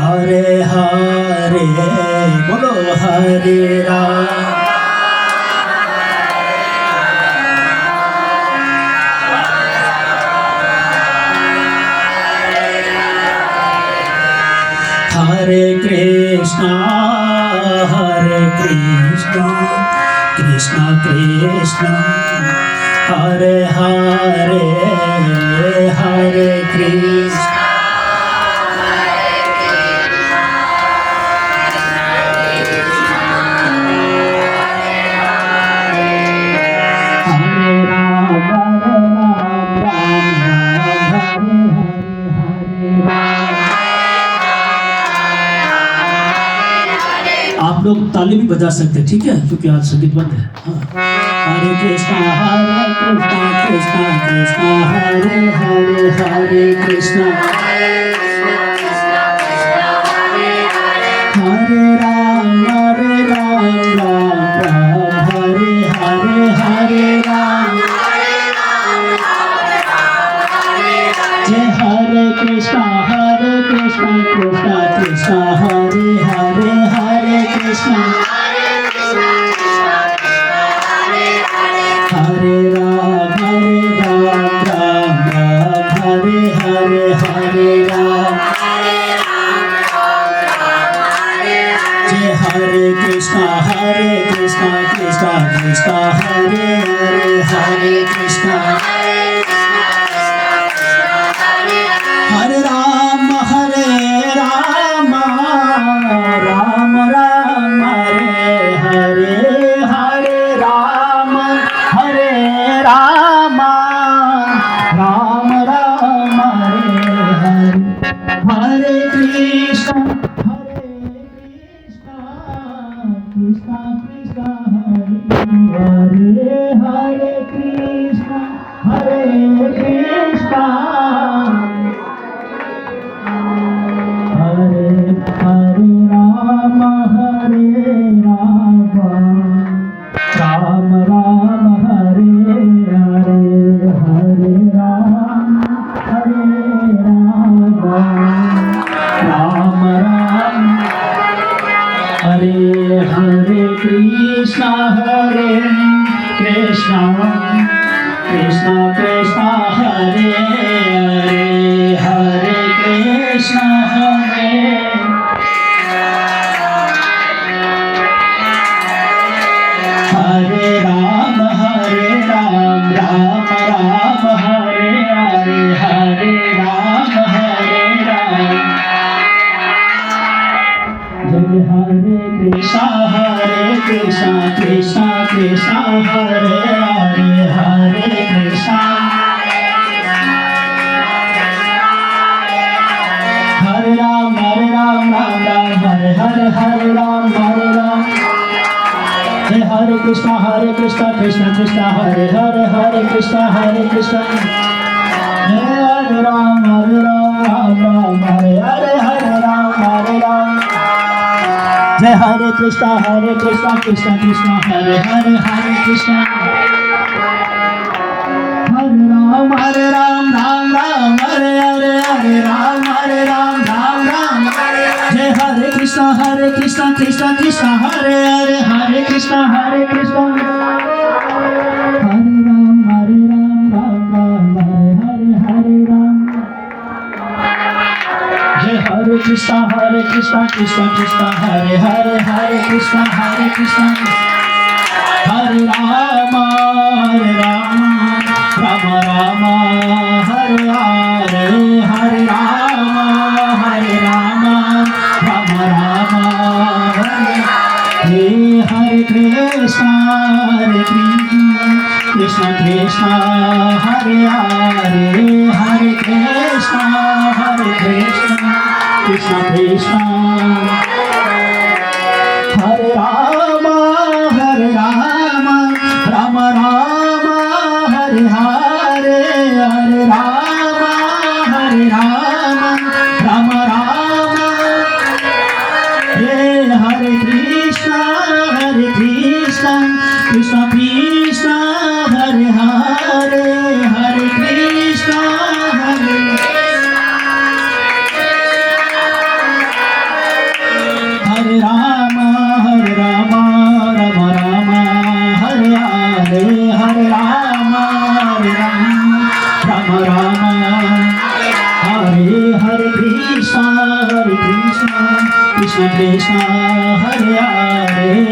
हरे हरे बोलो हरे राम हरे कृष्णा कृष्णा कृष्णा हरे हरे हरे कृष्ण आप लोग ताली भी बजा सकते हैं, ठीक है, क्योंकि आज संगीत बंद है। हाँ। हरे कृष्णा कृष्णा कृष्णा हरे हरे हरे कृष्णा हरे राम राम हरे हरे हरे राम जय हरे कृष्णा कृष्णा कृष्णा हरे हरे हरे कृष्णा हरे राम राम हरे हरे हरे राम जय हरे कृष्णा कृष्णा कृष्णा हरे हरे हरे कृष्णा हरे राम राम राम हरे हरे हरे राम राम राम हरे कृष्ण कृष्ण कृष्ण हरे हरे कृष्ण हरे कृष्ण हरे हरे राम राम राम हरे हरे हरे राम राम राम हरे हरे कृष्णा कृष्णा कृष्णा हरे हरे हरे कृष्णा हरे हरे राम राम राम हरे हरे हरे राम जय हरे कृष्णा कृष्णा कृष्णा हरे हरे हरे कृष्णा हरे राम राम हरे हरे हरे राम जय हरे कृष्णा कृष्णा कृष्णा हरे हरे हरे कृष्णा हरे राम राम हरे हरे हरे राम जय हरे कृष्णा कृष्णा कृष्णा हरे हरे हरे कृष्णा हरे राम राम हरे हरे हरे राम जय हरे कृष्णा कृष्णा हरे हरे हरे कृष्णा हरे राम राम हरे हरे राम जय हरे कृष्णा कृष्णा हरे हरे हरे कृष्णा हरे राम राम राम हरे हरे हरे राम राम हरे कृष्णा कृष्णा हरे हरे हरे कृष्णा कृष्णा हरे राम राम हरे हरे हरे राम हरे कृष्णा कृष्णा हरे हरे हरे कृष्णा हरे Rama Hare Hare Krishna Krishna Krishna Hare Hare